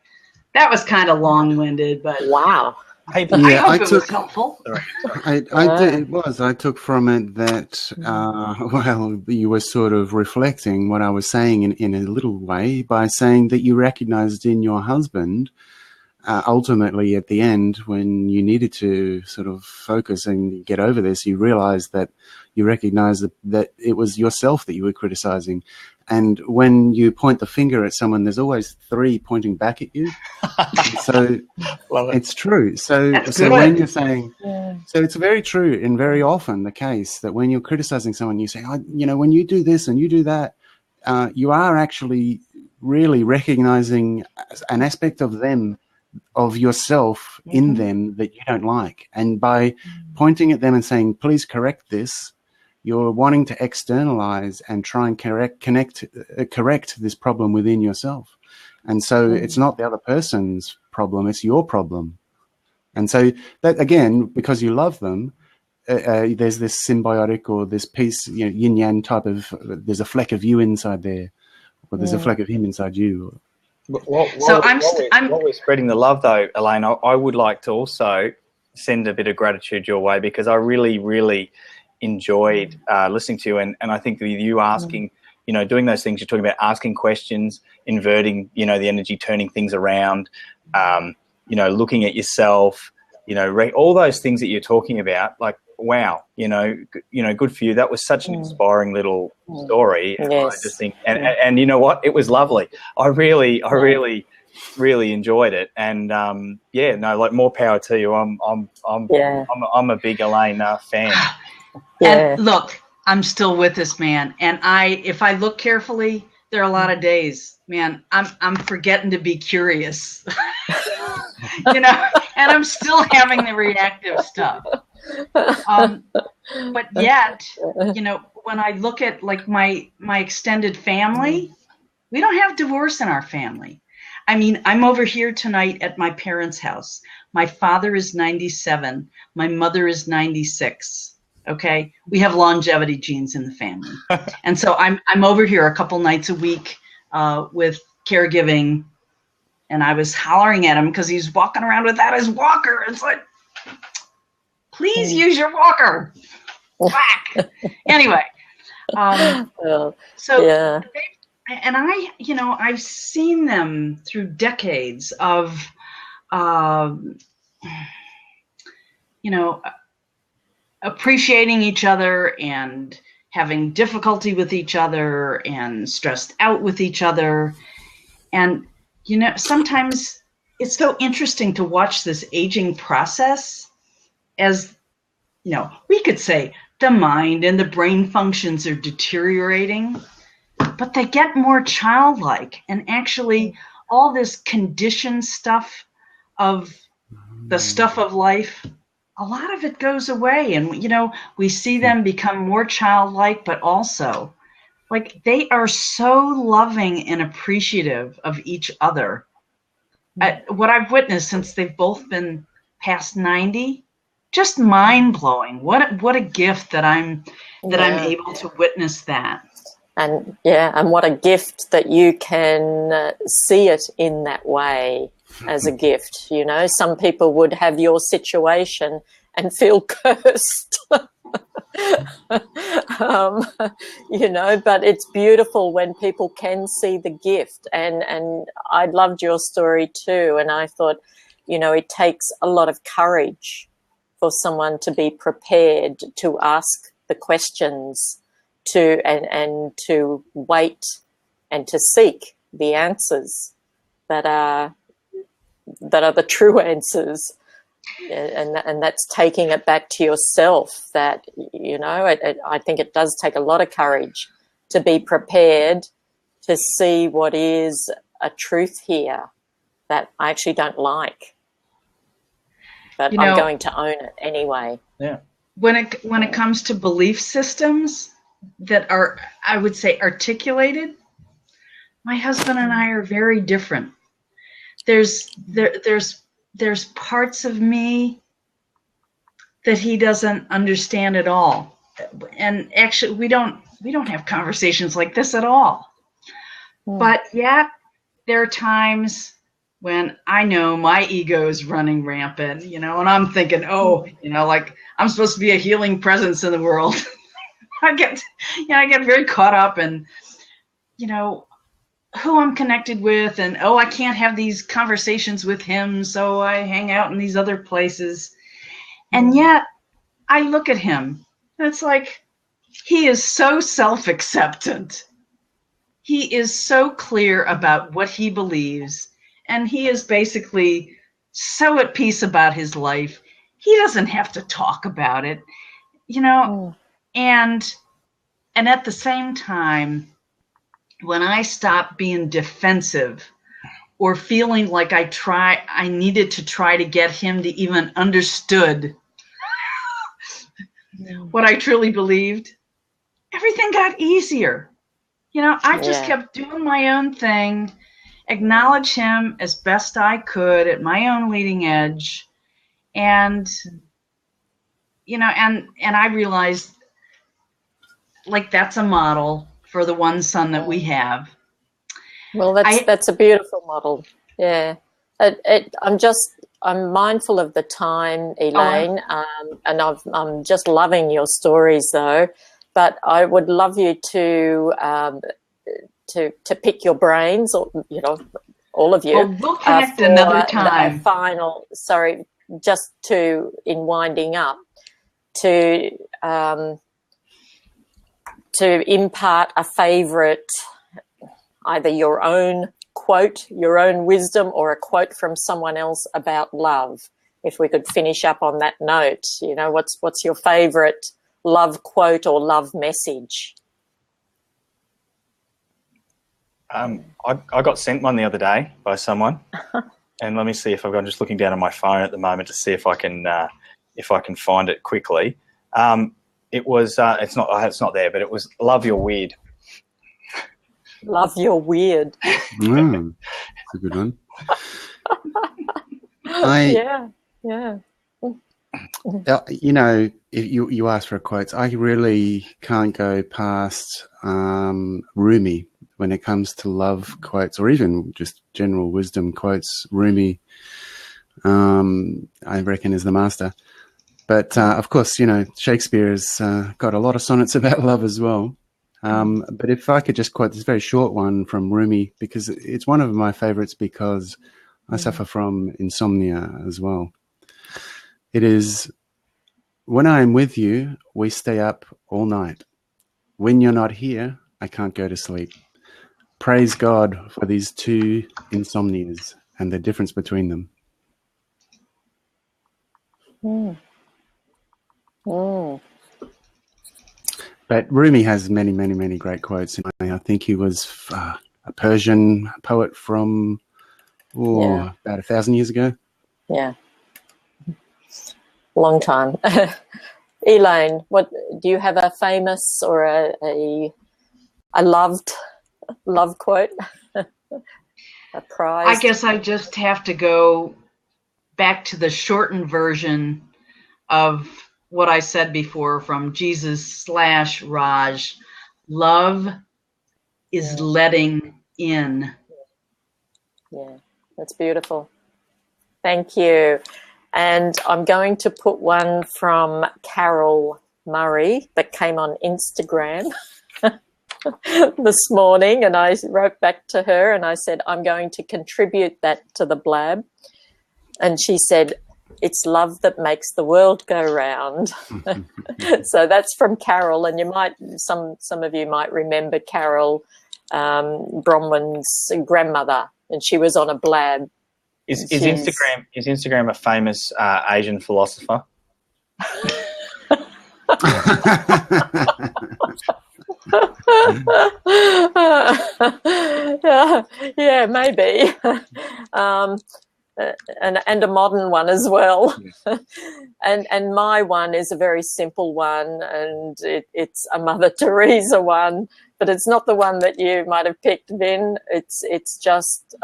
That was kind of long-winded, but wow. Hey, I hope it was helpful. I did. It was. I took from it that, well, you were sort of reflecting what I was saying in a little way by saying that you recognized in your husband, ultimately at the end, when you needed to sort of focus and get over this, you realized that you recognized that it was yourself that you were criticizing. And when you point the finger at someone, there's always three pointing back at you. So it's true. So when you're saying, so it's very true and very often the case that when you're criticizing someone, you say, when you do this and you do that, you are actually really recognizing an aspect of them, of yourself in them that you don't like. And by pointing at them and saying, please correct this, you're wanting to externalize and try and correct this problem within yourself. And so it's not the other person's problem, it's your problem. And so that, again, because you love them, there's this symbiotic or this piece, yin-yang type of, there's a fleck of you inside there, or there's a fleck of him inside you. While we're spreading the love, though, Elaine, I would like to also send a bit of gratitude your way, because I really, really enjoyed listening to you. And I think that you asking, doing those things you're talking about, asking questions, inverting, the energy, turning things around, looking at yourself, all those things that you're talking about, like, wow, good for you. That was such an inspiring little story. Yes. I just think, and you know what? It was lovely. I really enjoyed it. And more power to you. I'm a big Elaine fan. And look, I'm still with this man. And if I look carefully, there are a lot of days, man, I'm forgetting to be curious, and I'm still having the reactive stuff. But yet, when I look at like my extended family, we don't have divorce in our family. I mean, I'm over here tonight at my parents' house. My father is 97. My mother is 96. Okay. We have longevity genes in the family. And so I'm over here a couple nights a week, with caregiving, and I was hollering at him because he's walking around without his walker. It's like, please use your walker. Whack. Anyway. And I've seen them through decades of, appreciating each other and having difficulty with each other and stressed out with each other. And, sometimes it's so interesting to watch this aging process, as, we could say the mind and the brain functions are deteriorating, but they get more childlike, and actually all this conditioned stuff of the stuff of life, a lot of it goes away. And, we see them become more childlike, but also like they are so loving and appreciative of each other. What I've witnessed since they've both been past 90, just mind blowing. What a gift that I'm able to witness that. And what a gift that you can see it in that way as a gift. Some people would have your situation and feel cursed. But it's beautiful when people can see the gift. And I loved your story too. And I thought, it takes a lot of courage for someone to be prepared to ask the questions, and to wait and to seek the answers that are the true answers. And that's taking it back to yourself. That, I think it does take a lot of courage to be prepared to see what is a truth here that I actually don't like, but I'm going to own it anyway. Yeah. When it comes to belief systems that are, I would say, articulated, my husband and I are very different. There's parts of me that he doesn't understand at all. And actually we don't have conversations like this at all. But yet there are times when I know my ego is running rampant, and I'm thinking, like I'm supposed to be a healing presence in the world. I get very caught up in, who I'm connected with, and I can't have these conversations with him, so I hang out in these other places. And yet I look at him and it's like, he is so self-acceptant. He is so clear about what he believes, and he is basically so at peace about his life. He doesn't have to talk about it, and at the same time, when I stop being defensive or feeling like I needed to try to get him to even understood what I truly believed, everything got easier. I just kept doing my own thing, acknowledge him as best I could at my own leading edge. And, and I realized, like, that's a model for the one son that we have. Well, that's a beautiful model. Yeah. I'm mindful of the time, Elaine, and I'm just loving your stories, though. But I would love you to pick your brains, or all of you. Well, we'll connect another time. In winding up, to impart a favourite, either your own quote, your own wisdom, or a quote from someone else about love. If we could finish up on that note, what's your favourite love quote or love message? I got sent one the other day by someone, and let me see if I'm just looking down on my phone at the moment to see if I can find it quickly. It was it's not there, but it was "Love You're Weird." Love You're Weird. That's a good one. Yeah. If you ask for quotes, I really can't go past Rumi when it comes to love quotes, or even just general wisdom quotes. Rumi, I reckon, is the master. But of course, Shakespeare's got a lot of sonnets about love as well. But if I could just quote this very short one from Rumi, because it's one of my favorites, because I suffer from insomnia as well. It is, "When I am with you, we stay up all night. When you're not here, I can't go to sleep. Praise God for these two insomnias and the difference between them." But Rumi has many, many, many great quotes. I think he was a Persian poet from about 1,000 years ago. Yeah. Long time. Elaine, what do you have, a famous or a loved love quote? A prize? I guess I just have to go back to the shortened version of what I said before from Jesus / Raj. Love is letting in. Yeah, that's beautiful. Thank you. And I'm going to put one from Carol Murray that came on Instagram this morning, and I wrote back to her and I said, I'm going to contribute that to the blab. And she said, "It's love that makes the world go round." So that's from Carol, and you might some of you might remember Carol Bronwyn's grandmother, and she was on a blab. Is Instagram a famous Asian philosopher? Yeah, maybe. And a modern one as well. and my one is a very simple one, and it's a Mother Teresa one, but it's not the one that you might have picked, Vin. It's just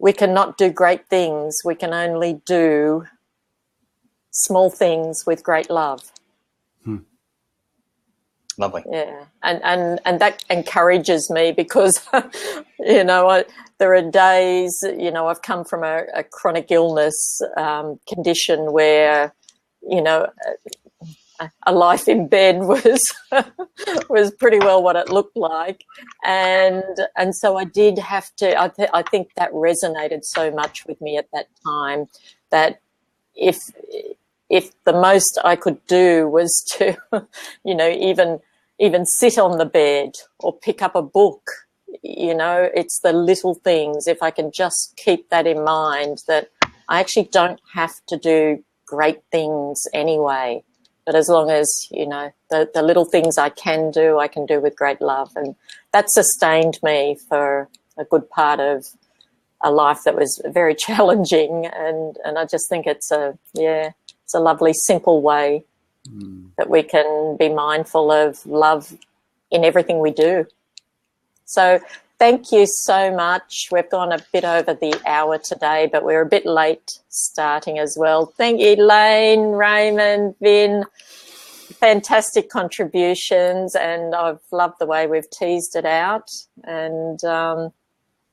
we cannot do great things. We can only do small things with great love. Lovely. Yeah, and that encourages me because, there are days, I've come from a chronic illness condition where, a life in bed was pretty well what it looked like, and so I did have to. I think that resonated so much with me at that time that if the most I could do was to, even sit on the bed or pick up a book, it's the little things. If I can just keep that in mind, that I actually don't have to do great things anyway. But as long as, the little things I can do with great love. And that sustained me for a good part of a life that was very challenging. And I just think it's a lovely, simple way that we can be mindful of love in everything we do. So thank you so much. We've gone a bit over the hour today, but we're a bit late starting as well. Thank you, Elaine, Raymond, Vin. Fantastic contributions, and I've loved the way we've teased it out. And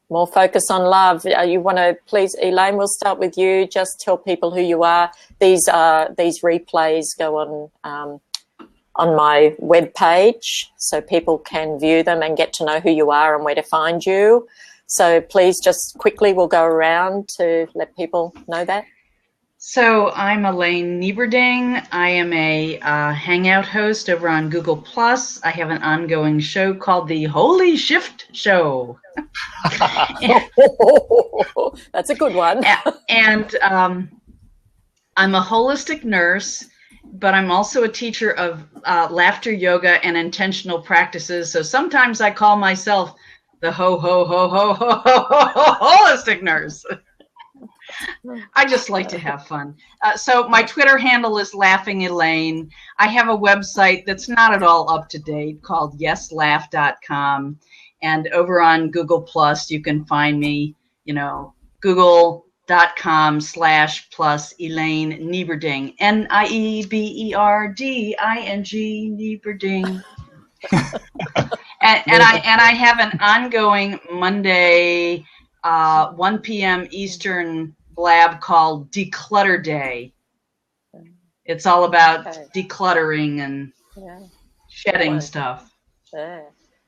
more focus on love. You want to please, Elaine, we'll start with you. Just tell people who you are. These replays go on my webpage, so people can view them and get to know who you are and where to find you. So please, just quickly, we'll go around to let people know that. So I'm Elaine Nieberding. I am a Hangout host over on Google+. I have an ongoing show called the Holy Shift Show. That's a good one. And I'm a holistic nurse, but I'm also a teacher of laughter yoga and intentional practices. So sometimes I call myself the holistic nurse. I just like to have fun. So my Twitter handle is Laughing Elaine. I have a website that's not at all up to date called yeslaugh.com. And over on Google+, you can find me, google.com/+ Elaine Nieberding, Nieberding, Nieberding. and I have an ongoing Monday 1 p.m. Eastern blab called Declutter Day. It's all about decluttering and shedding stuff. Yeah.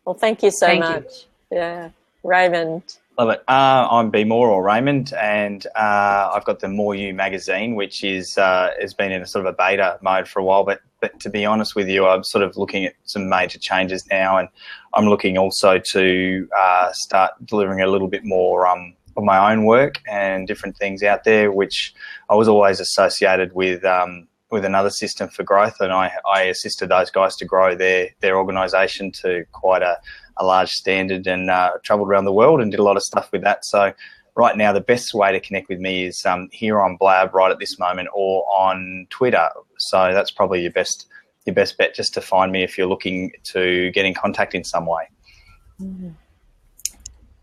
Well, thank you so much. Yeah. Raymond. Love it. I'm B. Moore, or Raymond, and I've got the More You magazine, which has been in a sort of a beta mode for a while. But to be honest with you, I'm sort of looking at some major changes now, and I'm looking also to start delivering a little bit more of my own work and different things out there, which I was always associated with another system for growth, and I assisted those guys to grow their organisation to quite a large standard, and travelled around the world and did a lot of stuff with that. So right now, the best way to connect with me is here on Blab right at this moment, or on Twitter. So that's probably your best bet, just to find me if you're looking to get in contact in some way. Mm-hmm.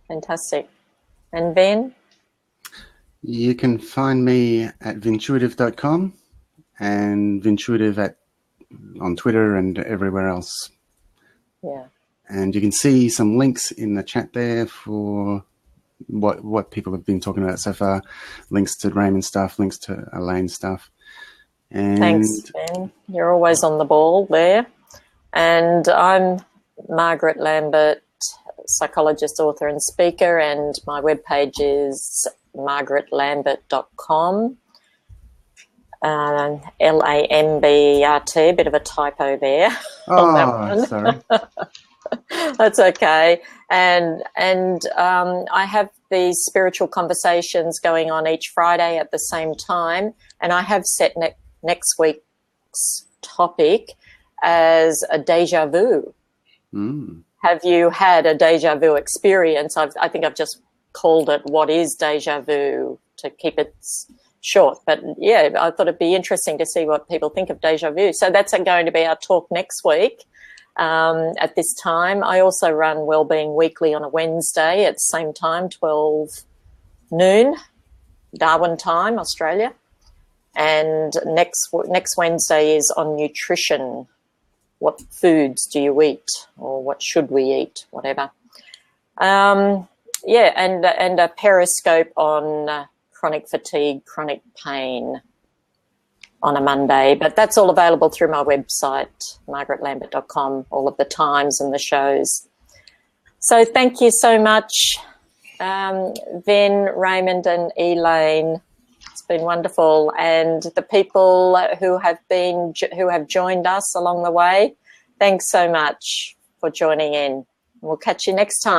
Fantastic. And Ben? You can find me at vintuitive.com and Vintuitive on Twitter and everywhere else. Yeah. And you can see some links in the chat there for what people have been talking about so far. Links to Raymond's stuff, links to Elaine's stuff. And thanks, Ben. You're always on the ball there. And I'm Margaret Lambert, psychologist, author and speaker, and my webpage is margaretlambert.com. Lambert, a bit of a typo there. On that one. Sorry. That's okay. And I have these spiritual conversations going on each Friday at the same time, and I have set next week's topic as a deja vu. Have you had a deja vu experience? I think I've just called it "What is deja vu?" to keep it short. But yeah, I thought it'd be interesting to see what people think of deja vu. So that's going to be our talk next week. At this time, I also run Wellbeing Weekly on a Wednesday at the same time, 12 noon, Darwin time, Australia. And next Wednesday is on nutrition what foods do you eat, or what should we eat, whatever. Yeah, and a periscope on chronic fatigue, chronic pain on a Monday. But that's all available through my website, margaretlambert.com, all of the times and the shows. So thank you so much, Vin, Raymond and Elaine. It's been wonderful. And the people who have joined us along the way, thanks so much for joining in. We'll catch you next time.